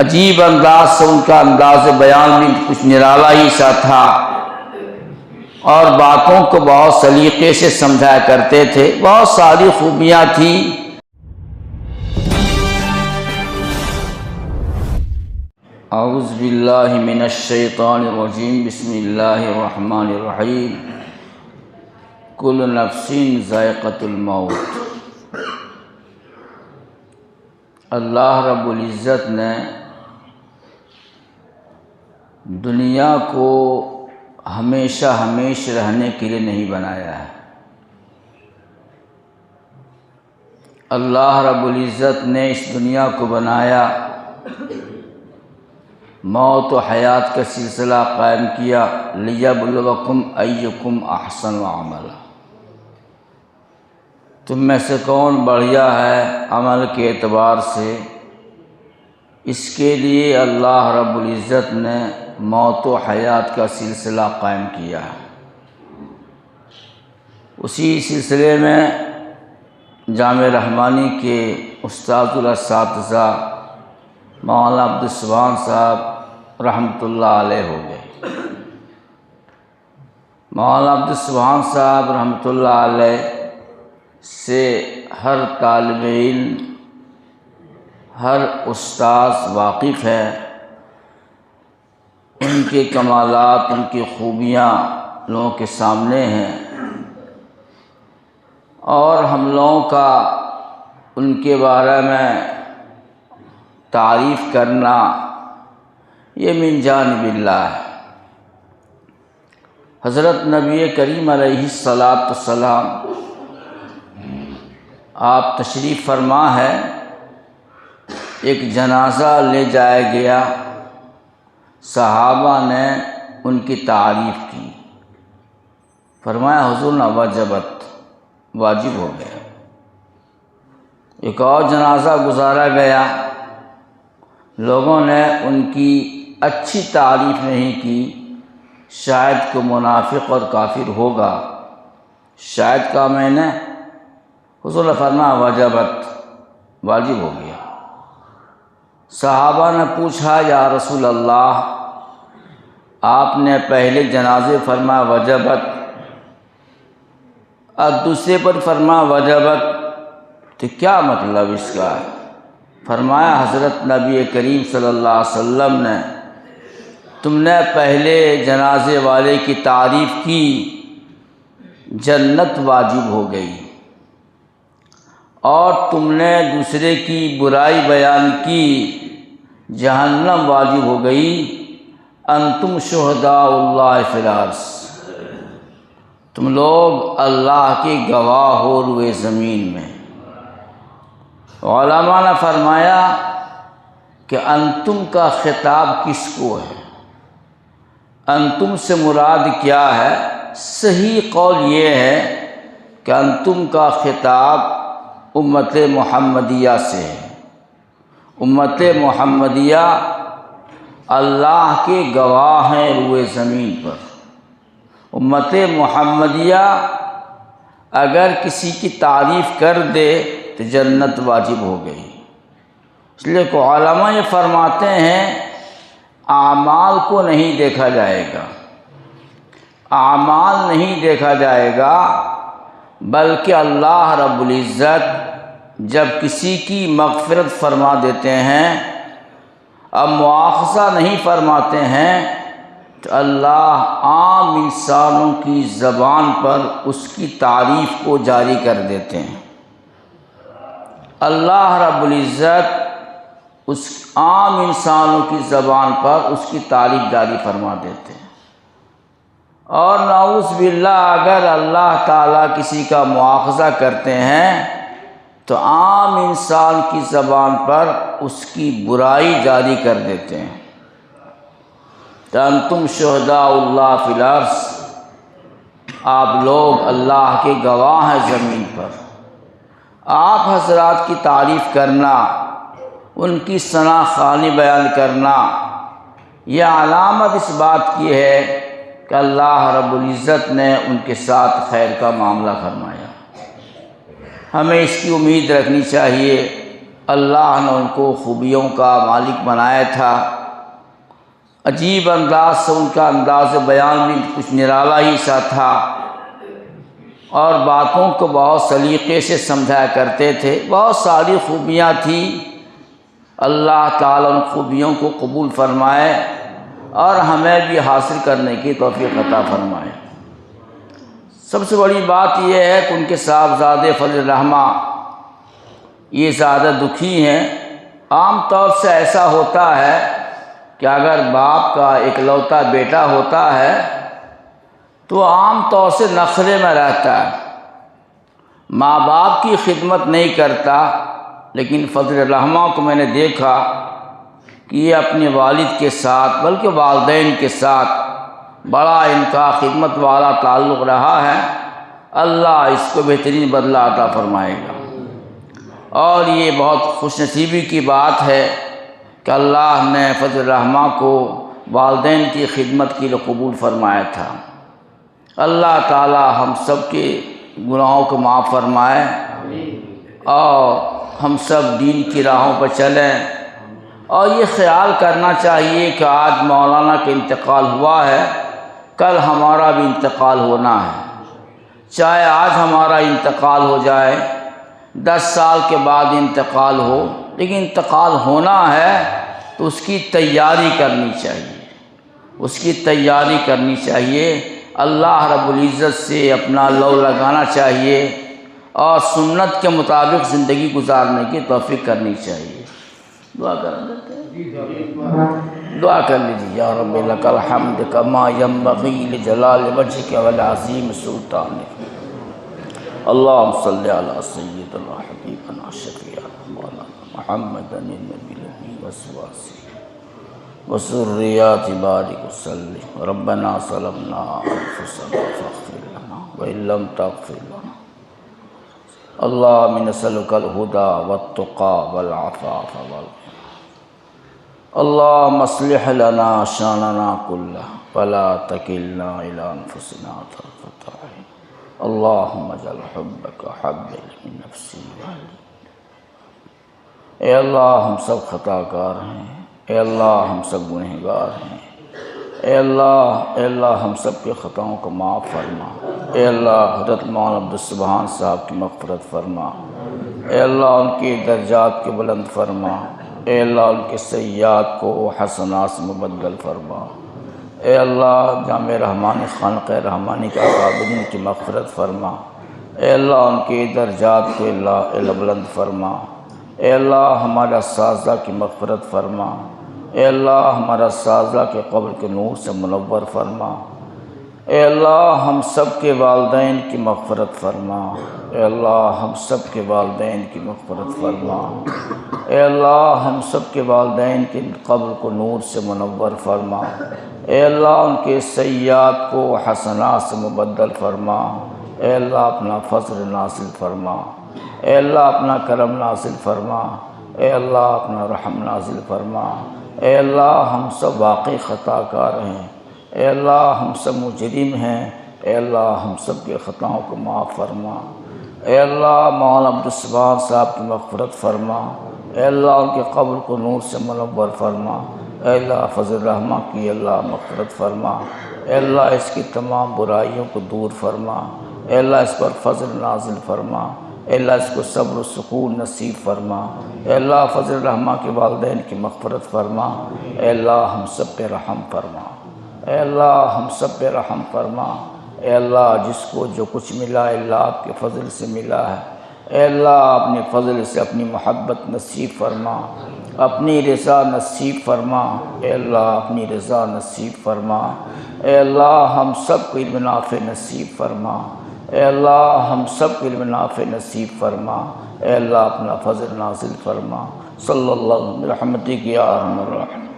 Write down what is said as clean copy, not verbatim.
عجیب انداز سے ان کا انداز بیان بھی کچھ نرالا ہی سا تھا، اور باتوں کو بہت سلیقے سے سمجھایا کرتے تھے، بہت ساری خوبیاں تھیں۔ اعوذ باللہ من الشیطان الرجیم، بسم اللہ الرحمن الرحیم۔ کل نفس ذائقۃ الموت۔ اللہ رب العزت نے دنیا کو ہمیشہ رہنے کے لیے نہیں بنایا ہے۔ اللہ رب العزت نے اس دنیا کو بنایا، موت و حیات کا سلسلہ قائم کیا، لیبلوکم ایکم احسن عملا۔ تم میں سے کون بڑھیا ہے عمل کے اعتبار سے، اس کے لیے اللہ رب العزت نے موت و حیات کا سلسلہ قائم کیا ہے۔ اسی سلسلے میں جامع رحمانی کے استاد الاساتذہ مولانا عبدالسبحان صاحب رحمۃ اللہ علیہ ہو گئے۔ مولانا عبدالسبحان صاحب رحمۃ اللہ علیہ سے ہر طالب علم، ہر استاذ واقف ہے۔ ان کے کمالات، ان کی خوبیاں لوگوں کے سامنے ہیں، اور ہم لوگوں کا ان کے بارے میں تعریف کرنا یہ من جانب اللہ ہے۔ حضرت نبی کریم علیہ السلام آپ تشریف فرما ہے، ایک جنازہ لے جایا گیا، صحابہ نے ان کی تعریف کی، فرمایا حضور نے وجبت، واجب ہو گیا۔ ایک اور جنازہ گزارا گیا، لوگوں نے ان کی اچھی تعریف نہیں کی، شاید کوئی منافق اور کافر ہوگا، شاید کہا میں نے، حضور نے فرمایا وجبت، واجب ہو گیا۔ صحابہ نے پوچھا یا رسول اللہ، آپ نے پہلے جنازے فرمایا وجبت، اور دوسرے پر فرمایا وجبت، تو کیا مطلب اس کا ہے؟ فرمایا حضرت نبی کریم صلی اللہ علیہ وسلم نے، تم نے پہلے جنازے والے کی تعریف کی، جنت واجب ہو گئی، اور تم نے دوسرے کی برائی بیان کی، جہنم واجب ہو گئی۔ انتم شہداء اللہ فی الارض، تم لوگ اللہ کے گواہ ہو روئے زمین میں۔ علماء نے فرمایا کہ انتم کا خطاب کس کو ہے؟ انتم سے مراد کیا ہے؟ صحیح قول یہ ہے کہ انتم کا خطاب امت محمدیہ سے ہے۔ امت محمدیہ اللہ کے گواہ ہیں روئے زمین پر۔ امت محمدیہ اگر کسی کی تعریف کر دے تو جنت واجب ہو گئی۔ اس لیے کہ علماء یہ فرماتے ہیں اعمال کو نہیں دیکھا جائے گا، اعمال نہیں دیکھا جائے گا، بلکہ اللہ رب العزت جب کسی کی مغفرت فرما دیتے ہیں، اب مواخذہ نہیں فرماتے ہیں، تو اللہ عام انسانوں کی زبان پر اس کی تعریف کو جاری کر دیتے ہیں۔ اللہ رب العزت اس عام انسانوں کی زبان پر اس کی تعریف جاری فرما دیتے ہیں۔ اور نعوذ باللہ اگر اللہ تعالیٰ کسی کا مواخذہ کرتے ہیں تو عام انسان کی زبان پر اس کی برائی جاری کر دیتے ہیں۔ انتم شہداء اللہ فی الارض، آپ لوگ اللہ کے گواہ ہیں زمین پر۔ آپ حضرات کی تعریف کرنا، ان کی ثنا خوانی بیان کرنا، یہ علامت اس بات کی ہے کہ اللہ رب العزت نے ان کے ساتھ خیر کا معاملہ فرمایا۔ ہمیں اس کی امید رکھنی چاہیے اللہ نے ان کو خوبیوں کا مالک بنایا تھا۔ عجیب انداز سے ان کا انداز بیان بھی کچھ نرالا ہی سا تھا، اور باتوں کو بہت سلیقے سے سمجھایا کرتے تھے۔ بہت ساری خوبیاں تھیں، اللہ تعالیٰ ان خوبیوں کو قبول فرمائے اور ہمیں بھی حاصل کرنے کی توفیق عطا فرمائے۔ سب سے بڑی بات یہ ہے کہ ان کے صاحبزادے فضل الرحمہ یہ زیادہ دکھی ہیں۔ عام طور سے ایسا ہوتا ہے کہ اگر باپ کا اکلوتا بیٹا ہوتا ہے تو عام طور سے نخرے میں رہتا ہے، ماں باپ کی خدمت نہیں کرتا۔ لیکن فضل الرحمہ کو میں نے دیکھا کہ یہ اپنے والد کے ساتھ بلکہ والدین کے ساتھ بڑا ان کا خدمت والا تعلق رہا ہے۔ اللہ اس کو بہترین بدلہ عطا فرمائے گا، اور یہ بہت خوش نصیبی کی بات ہے کہ اللہ نے فضل الرحمہ کو والدین کی خدمت کے لیے قبول فرمایا تھا۔ اللہ تعالی ہم سب کے گناہوں کو معاف فرمائے اور ہم سب دین کی راہوں پر چلیں۔ اور یہ خیال کرنا چاہیے کہ آج مولانا کا انتقال ہوا ہے، کل ہمارا بھی انتقال ہونا ہے۔ چاہے آج ہمارا انتقال ہو جائے، 10 سال کے بعد انتقال ہو، لیکن انتقال ہونا ہے تو اس کی تیاری کرنی چاہیے، اس کی تیاری کرنی چاہیے۔ اللہ رب العزت سے اپنا لو لگانا چاہیے اور سنت کے مطابق زندگی گزارنے کی توفیق کرنی چاہیے۔ دعا کر لیجیے۔ یا رب لک الحمد کما ینبغی لجلال وجہک والعظیم سلطانک۔ اللہم صلی علی سیدنا حبیبنا شفیعنا مولانا محمد النبی الامی وصحبہ وذریات بارک وسلم۔ ربنا ظلمنا انفسنا فاغفر لنا وان لم تغفر لنا۔ اللہم نسألک الہدی والتقی والعفاف والغنی۔ اللہم اصلح لنا شاننا کلہ ولا تکلنا الی انفسنا طرفۃ عین۔ اللہم اجعل حبک حب من نفسی وحلی۔ اے اللہ ہم سب خطا کار ہیں، اے اللہ ہم سب گنہگار ہیں، اے اللہ ہم سب کے خطاؤں کو معاف فرما۔ اے اللہ حضرت مولانا عبدالسبحان صاحب کی مغفرت فرما۔ اے اللہ ان کے درجات کے بلند فرما۔ اے اللہ ان کے سیئات کو حسنات سے مبدل فرما۔ اے اللہ جامع رحمانی خانقہ رحمانی کے عابدین کی مغفرت فرما۔ اے اللہ ان کے درجات کو اللہ بلند فرما۔ اے اللہ ہمارے اساتذہ کی مغفرت فرما۔ اے اللہ ہمارے اساتذہ کے قبر کے نور سے منور فرما۔ اے اللہ ہم سب کے والدین کی مغفرت فرما۔ اے اللہ ہم سب کے والدین کی مغفرت فرما۔ اے اللہ ہم سب کے والدین کے قبر کو نور سے منور فرما۔ اے اللہ ان کے سیئات کو حسنات سے مبدل فرما۔ اے اللہ اپنا فضل نازل فرما۔ اے اللہ اپنا کرم نازل فرما۔ اے اللہ اپنا رحم نازل فرما۔ اے اللہ ہم سب واقعی خطا کار ہیں، اے اللہ ہم سب مجرم ہیں، اے اللہ ہم سب کے خطاؤں کو معاف فرما۔ اے اللہ مولانا عبدالسبحان صاحب کی مغفرت فرما۔ اے اللہ ان کے قبر کو نور سے منور فرما۔ اے اللہ فضل الرحمہ کی اللہ مغفرت فرما۔ اے اللہ اس کی تمام برائیوں کو دور فرما۔ اے اللہ اس پر فضل نازل فرما۔ اے اللہ اس کو صبر و سکون نصیب فرما۔ اے اللہ فضل الرحمہ کے والدین کی مغفرت فرما۔ اے اللہ ہم سب پہ رحم فرما۔ اے اللہ ہم سب پہ رحم فرما۔ اے اللہ جس کو جو کچھ ملا ہے اللہ آپ کے فضل سے ملا ہے، اے اللہ اپنے فضل سے اپنی محبت نصیب فرما، اپنی رضا نصیب فرما۔ اے اللہ اپنی رضا نصیب فرما۔ اے اللہ ہم سب کو علم نافع نصیب فرما۔ اے اللہ ہم سب کو علم نافع نصیب فرما۔ اے اللہ اپنا فضل نازل فرما۔ صلی اللہ علیہ وسلم برحمتک یا ارحم الراحمین۔